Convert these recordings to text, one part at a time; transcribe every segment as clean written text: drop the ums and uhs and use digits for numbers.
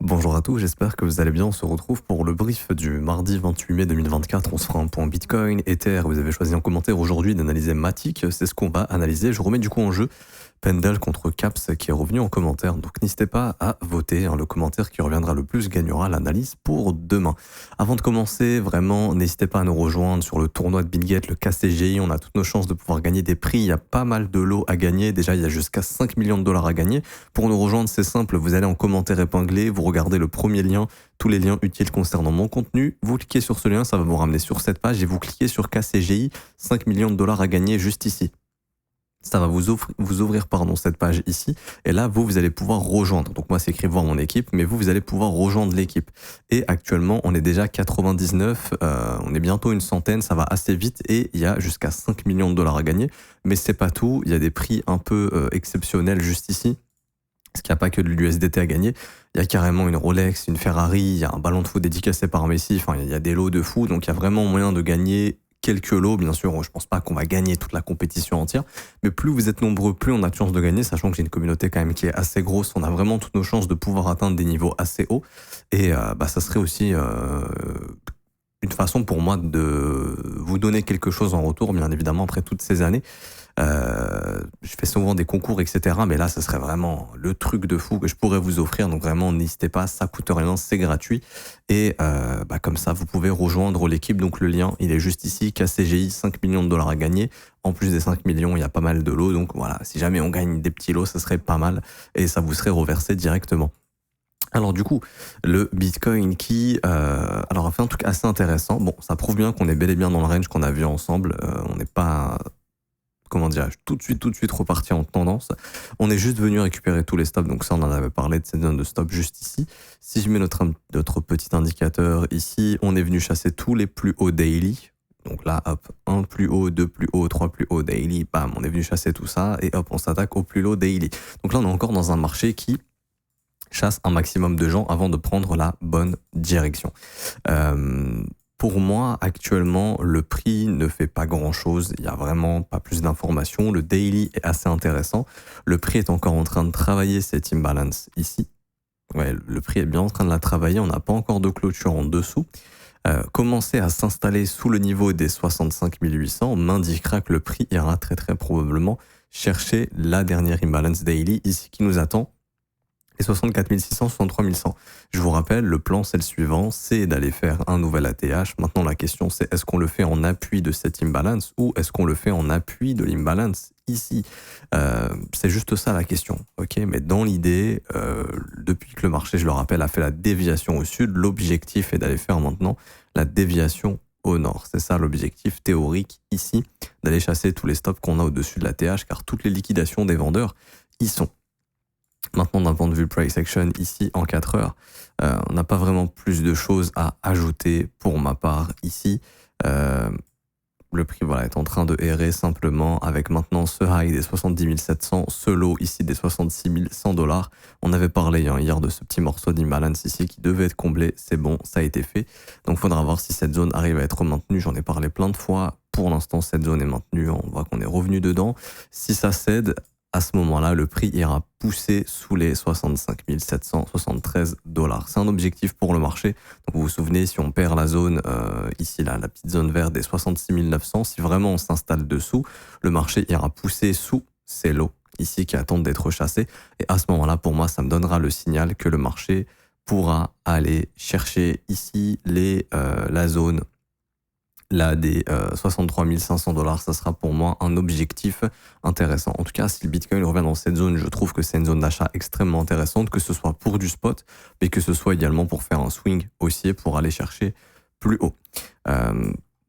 Bonjour à tous, j'espère que vous allez bien. On se retrouve pour le brief du mardi 28 mai 2024. On se fera un point Bitcoin, Ether. Vous avez choisi en commentaire aujourd'hui d'analyser Matic. C'est ce qu'on va analyser. Je remets du coup en jeu Pendle contre Caps qui est revenu en commentaire. Donc n'hésitez pas à voter. Le commentaire qui reviendra le plus gagnera l'analyse pour demain. Avant de commencer, vraiment, n'hésitez pas à nous rejoindre sur le tournoi de BitGet, le KCGI. On a toutes nos chances de pouvoir gagner des prix. Il y a pas mal de lots à gagner. Déjà, il y a jusqu'à 5 millions de dollars à gagner. Pour nous rejoindre, c'est simple. Vous allez en commentaire épinglé. Vous regardez le premier lien, tous les liens utiles concernant mon contenu. Vous cliquez sur ce lien, ça va vous ramener sur cette page et vous cliquez sur KCGI, 5 millions de dollars à gagner juste ici. Ça va vous ouvrir cette page ici. Et là, vous allez pouvoir rejoindre. Donc moi, c'est écrit voir mon équipe, mais vous allez pouvoir rejoindre l'équipe. Et actuellement, on est déjà 99, on est bientôt une centaine, ça va assez vite et il y a jusqu'à 5 millions de dollars à gagner. Mais c'est pas tout, il y a des prix un peu exceptionnels juste ici. Parce qu'il n'y a pas que de l'USDT à gagner. Il y a carrément une Rolex, une Ferrari, il y a un ballon de foot dédicacé par Messi. Enfin, il y a des lots de fou. Donc, il y a vraiment moyen de gagner quelques lots. Bien sûr, je pense pas qu'on va gagner toute la compétition entière. Mais plus vous êtes nombreux, plus on a de chances de gagner. Sachant que j'ai une communauté quand même qui est assez grosse. On a vraiment toutes nos chances de pouvoir atteindre des niveaux assez hauts. Et ça serait aussi une façon pour moi de vous donner quelque chose en retour, bien évidemment, après toutes ces années. Je fais souvent des concours, etc. Mais là, ce serait vraiment le truc de fou que je pourrais vous offrir. Donc vraiment, n'hésitez pas, ça coûte rien, c'est gratuit. Et comme ça, vous pouvez rejoindre l'équipe. Donc le lien, il est juste ici, KCGI, 5 millions de dollars à gagner. En plus des 5 millions, il y a pas mal de lots. Donc voilà, si jamais on gagne des petits lots, ça serait pas mal. Et ça vous serait reversé directement. Alors du coup, le Bitcoin qui a fait un truc assez intéressant. Bon, ça prouve bien qu'on est bel et bien dans le range qu'on a vu ensemble. On n'est pas... Comment dirais-je, tout de suite reparti en tendance. On est juste venu récupérer tous les stops, donc ça on en avait parlé de cette zone de stop juste ici. Si je mets notre petit indicateur ici, on est venu chasser tous les plus hauts daily. Donc là, hop, 1 plus haut, 2 plus haut, 3 plus haut daily, bam, on est venu chasser tout ça et hop, on s'attaque au plus haut daily. Donc là, on est encore dans un marché qui chasse un maximum de gens avant de prendre la bonne direction. Pour moi, actuellement, le prix ne fait pas grand-chose. Il n'y a vraiment pas plus d'informations. Le daily est assez intéressant. Le prix est encore en train de travailler cet imbalance ici. Ouais, le prix est bien en train de la travailler. On n'a pas encore de clôture en dessous. Commencer à s'installer sous le niveau des 65 800 m'indiquera que le prix ira très très probablement chercher la dernière imbalance daily ici qui nous attend. Et 64 600, 63 100. Je vous rappelle, le plan c'est le suivant, c'est d'aller faire un nouvel ATH. Maintenant la question c'est est-ce qu'on le fait en appui de cet imbalance ou est-ce qu'on le fait en appui de l'imbalance ici. C'est juste ça la question, ok. Mais dans l'idée, depuis que le marché, je le rappelle, a fait la déviation au sud, l'objectif est d'aller faire maintenant la déviation au nord. C'est ça l'objectif théorique ici, d'aller chasser tous les stops qu'on a au-dessus de l'ATH, car toutes les liquidations des vendeurs y sont. Maintenant, d'un point de vue price action, ici, en 4 heures, on n'a pas vraiment plus de choses à ajouter pour ma part ici. Le prix est en train de errer simplement avec maintenant ce high des 70 700, ce low ici des 66 100 dollars. On avait parlé hier de ce petit morceau d'imbalance ici qui devait être comblé. C'est bon, ça a été fait. Donc, il faudra voir si cette zone arrive à être maintenue. J'en ai parlé plein de fois. Pour l'instant, cette zone est maintenue. On voit qu'on est revenu dedans. Si ça cède, à ce moment-là, le prix ira pousser sous les 65 773 dollars. C'est un objectif pour le marché. Donc vous vous souvenez, si on perd la zone, ici, là, la petite zone verte des 66 900, si vraiment on s'installe dessous, le marché ira pousser sous ces lots, ici, qui attendent d'être chassés. Et à ce moment-là, pour moi, ça me donnera le signal que le marché pourra aller chercher ici la zone là des 63 500 dollars, ça sera pour moi un objectif intéressant. En tout cas, si le Bitcoin revient dans cette zone, je trouve que c'est une zone d'achat extrêmement intéressante, que ce soit pour du spot, mais que ce soit également pour faire un swing haussier pour aller chercher plus haut.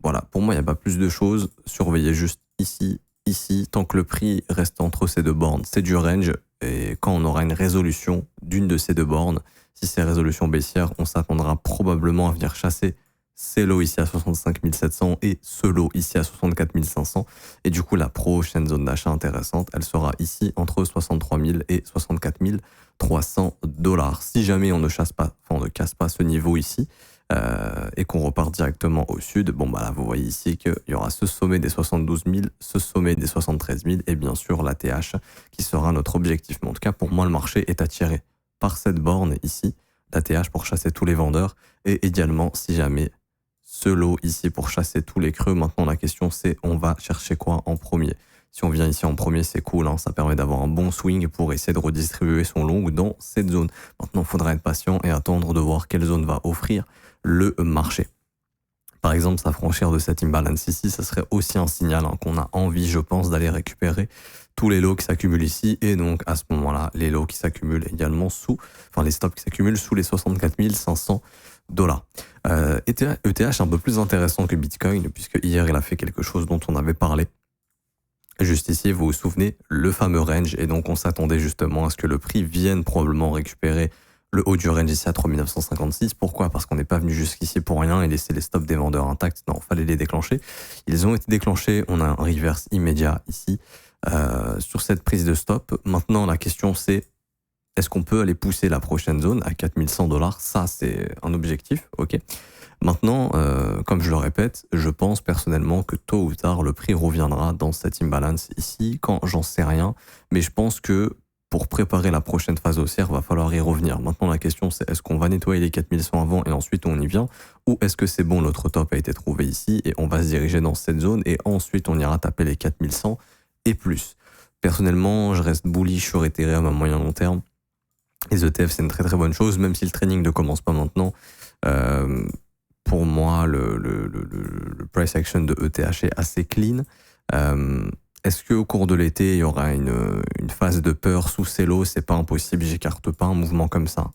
Voilà, pour moi, il n'y a pas plus de choses. Surveillez juste ici, tant que le prix reste entre ces deux bornes, c'est du range. Et quand on aura une résolution d'une de ces deux bornes, si c'est résolution baissière, on s'attendra probablement à venir chasser ces lots ici à 65 700 et ce lot ici à 64 500. Et du coup, la prochaine zone d'achat intéressante, elle sera ici entre 63 000 et 64 300 dollars. Si jamais on ne casse pas ce niveau ici et qu'on repart directement au sud, là, vous voyez ici qu'il y aura ce sommet des 72 000, ce sommet des 73 000 et bien sûr l'ATH qui sera notre objectif. Mais en tout cas, pour moi, le marché est attiré par cette borne ici. d'ATH pour chasser tous les vendeurs. Et également, si jamais ce lot ici pour chasser tous les creux. Maintenant, la question, c'est on va chercher quoi en premier? Si on vient ici en premier, c'est cool, hein, ça permet d'avoir un bon swing pour essayer de redistribuer son long dans cette zone. Maintenant, il faudra être patient et attendre de voir quelle zone va offrir le marché. Par exemple, s'affranchir de cette imbalance ici, ça serait aussi un signal qu'on a envie, je pense, d'aller récupérer tous les lots qui s'accumulent ici. Et donc, à ce moment-là, les lots qui s'accumulent également les stops qui s'accumulent sous les 64 500 $. ETH est un peu plus intéressant que Bitcoin, puisque hier, il a fait quelque chose dont on avait parlé. Juste ici, vous vous souvenez, le fameux range. Et donc, on s'attendait justement à ce que le prix vienne probablement récupérer le haut du range ici à 3956. Pourquoi? Parce qu'on n'est pas venu jusqu'ici pour rien et laisser les stops des vendeurs intacts. Non, fallait les déclencher. Ils ont été déclenchés. On a un reverse immédiat ici sur cette prise de stop. Maintenant, la question c'est, est-ce qu'on peut aller pousser la prochaine zone à 4100 $? Ça, c'est un objectif, ok. Maintenant, comme je le répète, je pense personnellement que tôt ou tard, le prix reviendra dans cette imbalance ici. Quand, j'en sais rien, mais je pense que pour préparer la prochaine phase haussière, va falloir y revenir. Maintenant, la question, c'est est-ce qu'on va nettoyer les 4100 avant et ensuite on y vient? Ou est-ce que c'est bon, notre top a été trouvé ici et on va se diriger dans cette zone et ensuite on ira taper les 4100 et plus? Personnellement, je reste bullish sur Ethereum à moyen long terme. Les ETF, c'est une très très bonne chose, même si le trading ne commence pas maintenant. Pour moi, le price action de ETH est assez clean. Est-ce qu'au cours de l'été, il y aura une phase de peur sous ces lots? C'est pas impossible, j'écarte pas un mouvement comme ça.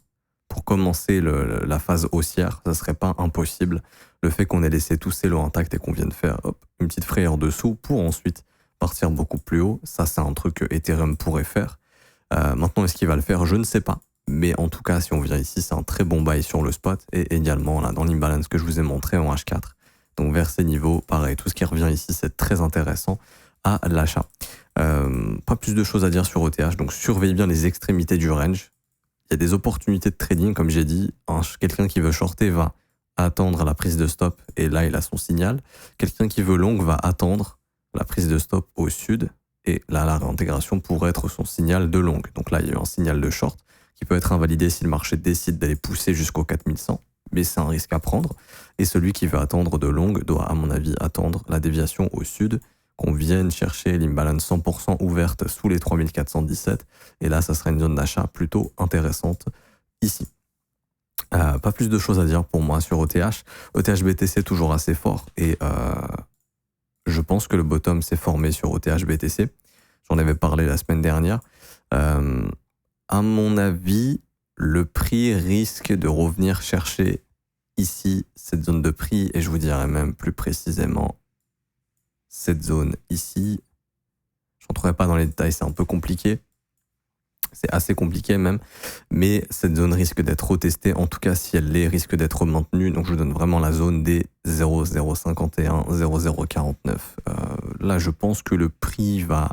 Pour commencer la phase haussière, ça serait pas impossible. Le fait qu'on ait laissé tous ces lots intacts et qu'on vienne faire une petite frayeur dessous pour ensuite partir beaucoup plus haut, ça c'est un truc que Ethereum pourrait faire. Maintenant, est-ce qu'il va le faire? Je ne sais pas. Mais en tout cas, si on vient ici, c'est un très bon buy sur le spot et également là, dans l'imbalance que je vous ai montré en H4. Donc vers ces niveaux, pareil, tout ce qui revient ici, c'est très intéressant à l'achat. Pas plus de choses à dire sur ETH, donc surveillez bien les extrémités du range. Il y a des opportunités de trading, comme j'ai dit. Quelqu'un qui veut shorter va attendre la prise de stop et là, il a son signal. Quelqu'un qui veut long va attendre la prise de stop au sud et là, la réintégration pourrait être son signal de long. Donc là, il y a eu un signal de short qui peut être invalidé si le marché décide d'aller pousser jusqu'au 4100, mais c'est un risque à prendre. Et celui qui veut attendre de longue doit, à mon avis, attendre la déviation au sud, qu'on vienne chercher l'imbalance 100% ouverte sous les 3417, et là, ça sera une zone d'achat plutôt intéressante ici. Pas plus de choses à dire pour moi sur ETH. ETH BTC toujours assez fort, et je pense que le bottom s'est formé sur ETH BTC. J'en avais parlé la semaine dernière. À mon avis, le prix risque de revenir chercher ici cette zone de prix et je vous dirais même plus précisément cette zone ici. Je n'entrerai pas dans les détails, c'est un peu compliqué. C'est assez compliqué même, mais cette zone risque d'être retestée. En tout cas, si elle l'est, risque d'être maintenue. Donc, je vous donne vraiment la zone des 0,051, 0,049. Là, je pense que le prix va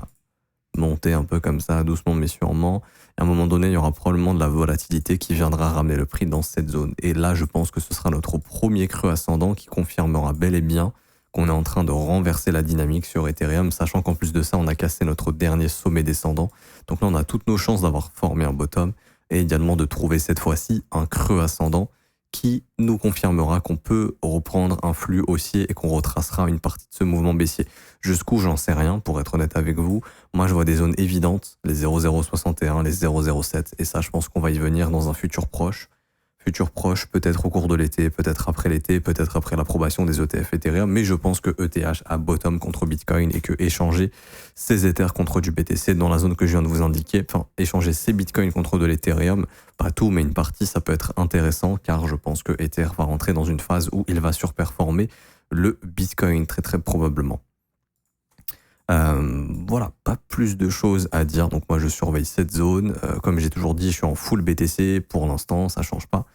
monter un peu comme ça, doucement mais sûrement. Et à un moment donné, il y aura probablement de la volatilité qui viendra ramener le prix dans cette zone. Et là, je pense que ce sera notre premier creux ascendant qui confirmera bel et bien qu'on est en train de renverser la dynamique sur Ethereum, sachant qu'en plus de ça, on a cassé notre dernier sommet descendant. Donc là, on a toutes nos chances d'avoir formé un bottom et également de trouver cette fois-ci un creux ascendant qui nous confirmera qu'on peut reprendre un flux haussier et qu'on retracera une partie de ce mouvement baissier. Jusqu'où, j'en sais rien, pour être honnête avec vous. Moi, je vois des zones évidentes, les 0,061, les 0,07, et ça, je pense qu'on va y venir dans un futur proche. Futur proche, peut-être au cours de l'été, peut-être après l'été, peut-être après l'approbation des ETF Ethereum, mais je pense que ETH a bottom contre Bitcoin et que échanger ces Ethers contre du BTC dans la zone que je viens de vous indiquer, enfin, échanger ces Bitcoins contre de l'Ethereum, pas tout, mais une partie, ça peut être intéressant, car je pense que Ether va rentrer dans une phase où il va surperformer le Bitcoin, très très probablement. Voilà, pas plus de choses à dire. Donc moi, je surveille cette zone. Comme j'ai toujours dit, je suis en full BTC pour l'instant, ça change pas.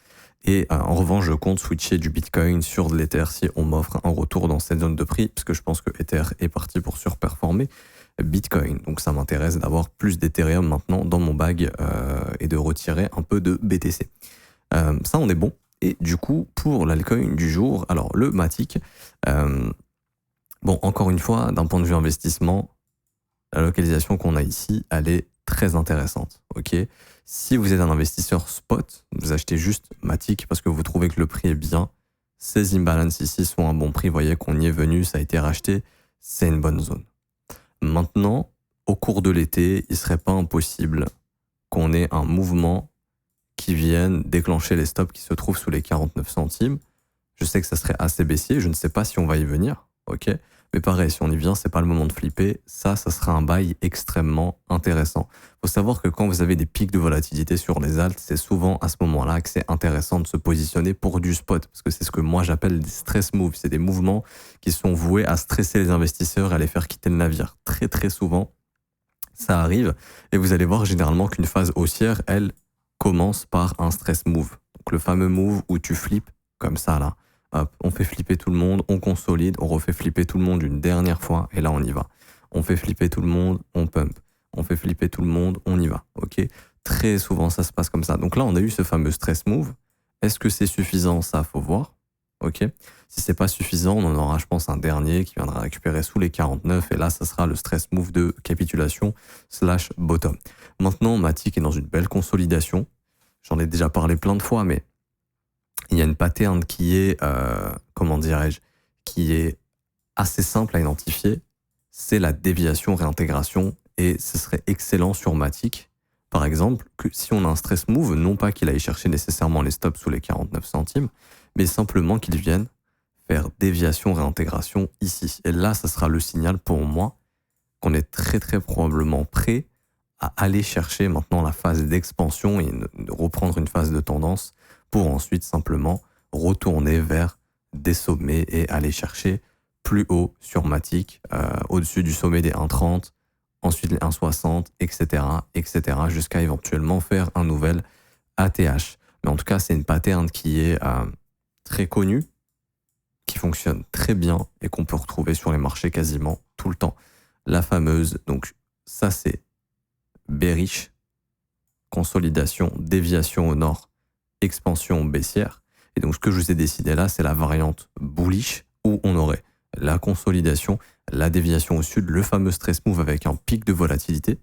Et en revanche, je compte switcher du Bitcoin sur de l'Ether si on m'offre un retour dans cette zone de prix, parce que je pense que Ether est parti pour surperformer Bitcoin. Donc ça m'intéresse d'avoir plus d'Ethereum maintenant dans mon bag et de retirer un peu de BTC. Ça, on est bon. Et du coup, pour l'altcoin du jour, alors le Matic... bon, encore une fois, d'un point de vue investissement, la localisation qu'on a ici, elle est très intéressante. Ok. Si vous êtes un investisseur spot, vous achetez juste Matic parce que vous trouvez que le prix est bien. Ces imbalances ici sont un bon prix. Vous voyez qu'on y est venu, ça a été racheté. C'est une bonne zone. Maintenant, au cours de l'été, il ne serait pas impossible qu'on ait un mouvement qui vienne déclencher les stops qui se trouvent sous les 49 centimes. Je sais que ça serait assez baissier, je ne sais pas si on va y venir, ok. Mais pareil, si on y vient, c'est pas le moment de flipper. Ça sera un bail extrêmement intéressant. Faut savoir que quand vous avez des pics de volatilité sur les alts, c'est souvent à ce moment-là que c'est intéressant de se positionner pour du spot. Parce que c'est ce que moi j'appelle des stress moves. C'est des mouvements qui sont voués à stresser les investisseurs et à les faire quitter le navire. Très très souvent, ça arrive. Et vous allez voir généralement qu'une phase haussière, elle, commence par un stress move. Donc le fameux move où tu flippes comme ça là. Hop, on fait flipper tout le monde, on consolide, on refait flipper tout le monde une dernière fois, et là on y va. On fait flipper tout le monde, on pump. On fait flipper tout le monde, on y va. Ok. Très souvent ça se passe comme ça. Donc là on a eu ce fameux stress move. Est-ce que c'est suffisant? Ça, faut voir. Ok. Si c'est pas suffisant, on en aura, je pense, un dernier qui viendra récupérer sous les 49, et là ça sera le stress move de capitulation / bottom. Maintenant, Matic est dans une belle consolidation. J'en ai déjà parlé plein de fois, mais il y a une pattern qui est, comment dirais-je, qui est assez simple à identifier. C'est la déviation réintégration, et ce serait excellent sur Matic, par exemple, que si on a un stress move, non pas qu'il aille chercher nécessairement les stops sous les 49 centimes, mais simplement qu'il vienne faire déviation réintégration ici. Et là, ça sera le signal pour moi qu'on est très très probablement prêt à aller chercher maintenant la phase d'expansion et de reprendre une phase de tendance pour ensuite simplement retourner vers des sommets et aller chercher plus haut sur Matic, au-dessus du sommet des 1,30, ensuite les 1,60, etc., etc., jusqu'à éventuellement faire un nouvel ATH. Mais en tout cas, c'est une pattern qui est très connue, qui fonctionne très bien et qu'on peut retrouver sur les marchés quasiment tout le temps. La fameuse, donc ça c'est bearish, consolidation, déviation au nord, expansion baissière. Et donc ce que je vous ai décidé là, c'est la variante bullish, où on aurait la consolidation, la déviation au sud, le fameux stress move avec un pic de volatilité.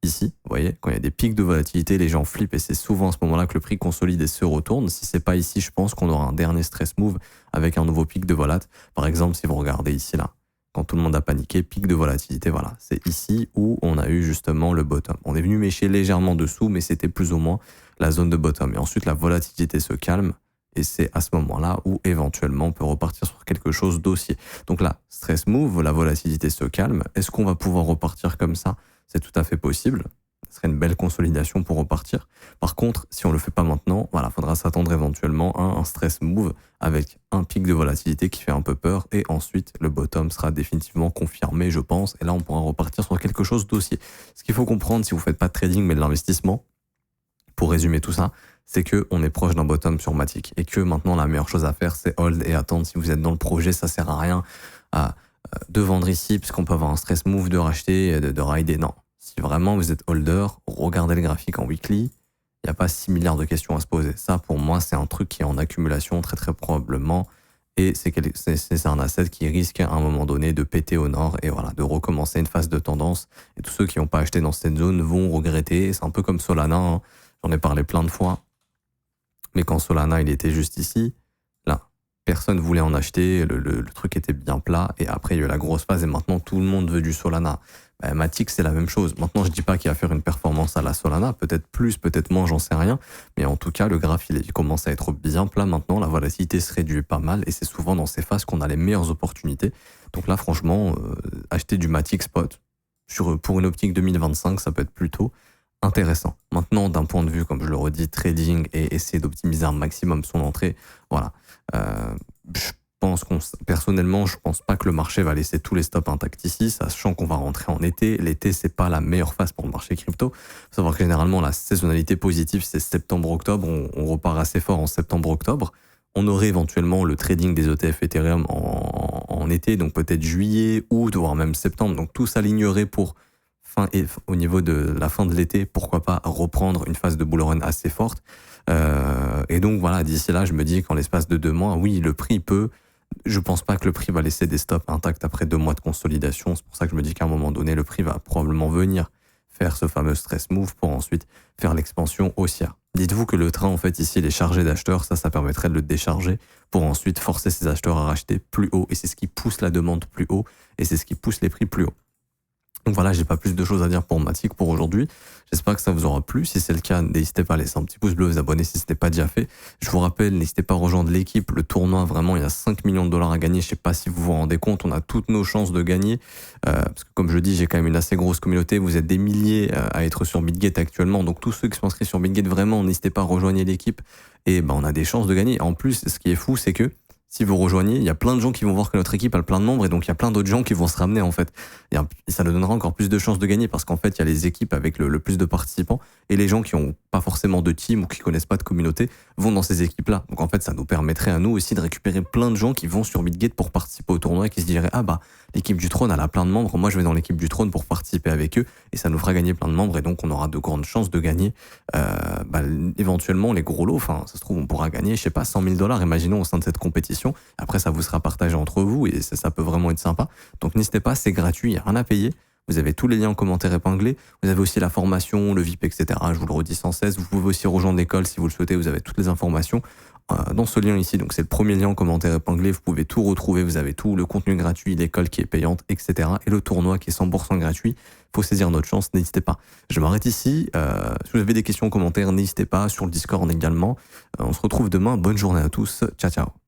Ici, vous voyez, quand il y a des pics de volatilité, les gens flippent et c'est souvent à ce moment-là que le prix consolide et se retourne. Si c'est pas ici, je pense qu'on aura un dernier stress move avec un nouveau pic de volat. Par exemple, si vous regardez ici, là, quand tout le monde a paniqué, pic de volatilité, voilà. C'est ici où on a eu justement le bottom. On est venu mécher légèrement dessous, mais c'était plus ou moins la zone de bottom. Et ensuite, la volatilité se calme et c'est à ce moment-là où éventuellement on peut repartir sur quelque chose d'haussier. Donc là, stress move, la volatilité se calme. Est-ce qu'on va pouvoir repartir comme ça? C'est tout à fait possible. Ce serait une belle consolidation pour repartir. Par contre, si on le fait pas maintenant, voilà, faudra s'attendre éventuellement à un stress move avec un pic de volatilité qui fait un peu peur et ensuite le bottom sera définitivement confirmé, je pense. Et là, on pourra repartir sur quelque chose d'haussier. Ce qu'il faut comprendre si vous faites pas de trading mais de l'investissement, pour résumer tout ça, c'est que on est proche d'un bottom sur Matic et que maintenant la meilleure chose à faire, c'est hold et attendre. Si vous êtes dans le projet, ça sert à rien de vendre ici puisqu'on peut avoir un stress move de racheter, de rider. Non. Si vraiment vous êtes holder, regardez le graphique en weekly. Il n'y a pas 6 milliards de questions à se poser. Ça, pour moi, c'est un truc qui est en accumulation très très probablement. Et c'est un asset qui risque à un moment donné de péter au nord et voilà, de recommencer une phase de tendance. Et tous ceux qui n'ont pas acheté dans cette zone vont regretter. C'est un peu comme Solana, hein. J'en ai parlé plein de fois. Mais quand Solana, il était juste ici, là, personne voulait en acheter, le truc était bien plat, et après il y a eu la grosse phase, et maintenant tout le monde veut du Solana. Matic, c'est la même chose. Maintenant, je dis pas qu'il va faire une performance à la Solana, peut-être plus, peut-être moins, j'en sais rien, mais en tout cas, le graphe, il commence à être bien plat maintenant, la volatilité se réduit pas mal, et c'est souvent dans ces phases qu'on a les meilleures opportunités. Donc là, franchement, acheter du Matic spot, pour une optique 2025, ça peut être plutôt intéressant. Maintenant, d'un point de vue, comme je le redis, trading et essayer d'optimiser un maximum son entrée, voilà. Je pense personnellement, je pense pas que le marché va laisser tous les stops intacts ici, sachant qu'on va rentrer en été. L'été, c'est pas la meilleure phase pour le marché crypto. Faut savoir que généralement, la saisonnalité positive, c'est septembre-octobre. On repart assez fort en septembre-octobre. On aurait éventuellement le trading des ETF Ethereum en été, donc peut-être juillet, août, voire même septembre. Donc tout s'alignerait pour au niveau de la fin de l'été, pourquoi pas reprendre une phase de bull run assez forte. Et donc voilà, d'ici là, je me dis qu'en l'espace de 2 mois, oui, le prix peut... Je pense pas que le prix va laisser des stops intacts après 2 mois de consolidation. C'est pour ça que je me dis qu'à un moment donné, le prix va probablement venir faire ce fameux stress move pour ensuite faire l'expansion haussière. Dites-vous que le train, en fait, ici, il est chargé d'acheteurs. Ça permettrait de le décharger pour ensuite forcer ces acheteurs à racheter plus haut. Et c'est ce qui pousse la demande plus haut et c'est ce qui pousse les prix plus haut. Donc voilà, j'ai pas plus de choses à dire pour Matic pour aujourd'hui. J'espère que ça vous aura plu. Si c'est le cas, n'hésitez pas à laisser un petit pouce bleu, vous abonner si ce n'est pas déjà fait. Je vous rappelle, n'hésitez pas à rejoindre l'équipe. Le tournoi, vraiment, il y a 5 millions de dollars à gagner. Je sais pas si vous vous rendez compte, on a toutes nos chances de gagner. Parce que comme je dis, j'ai quand même une assez grosse communauté. Vous êtes des milliers à être sur BitGate actuellement. Donc tous ceux qui sont inscrits sur BitGate, vraiment, n'hésitez pas à rejoindre l'équipe. Et on a des chances de gagner. En plus, ce qui est fou, c'est que si vous rejoignez, il y a plein de gens qui vont voir que notre équipe a plein de membres et donc il y a plein d'autres gens qui vont se ramener en fait. Et ça nous donnera encore plus de chances de gagner parce qu'en fait, il y a les équipes avec le plus de participants et les gens qui ont pas forcément de team ou qui connaissent pas de communauté vont dans ces équipes-là. Donc en fait, ça nous permettrait à nous aussi de récupérer plein de gens qui vont sur BitGate pour participer au tournoi et qui se diraient ah bah l'équipe du trône elle a plein de membres, moi je vais dans l'équipe du trône pour participer avec eux et ça nous fera gagner plein de membres et donc on aura de grandes chances de gagner éventuellement les gros lots. Enfin, ça se trouve on pourra gagner je sais pas 100 000 dollars imaginons au sein de cette compétition. Après ça vous sera partagé entre vous et ça peut vraiment être sympa. Donc n'hésitez pas, c'est gratuit, il n'y a rien à payer. Vous avez tous les liens en commentaire épinglés. Vous avez aussi la formation, le VIP, etc. Je vous le redis sans cesse. Vous pouvez aussi rejoindre l'école si vous le souhaitez. Vous avez toutes les informations dans ce lien ici. Donc c'est le premier lien en commentaire épinglé. Vous pouvez tout retrouver. Vous avez tout le contenu gratuit, l'école qui est payante, etc. Et le tournoi qui est 100% gratuit. Il faut saisir notre chance. N'hésitez pas. Je m'arrête ici. Si vous avez des questions en commentaire, n'hésitez pas. Sur le Discord également. On se retrouve demain. Bonne journée à tous. Ciao, ciao.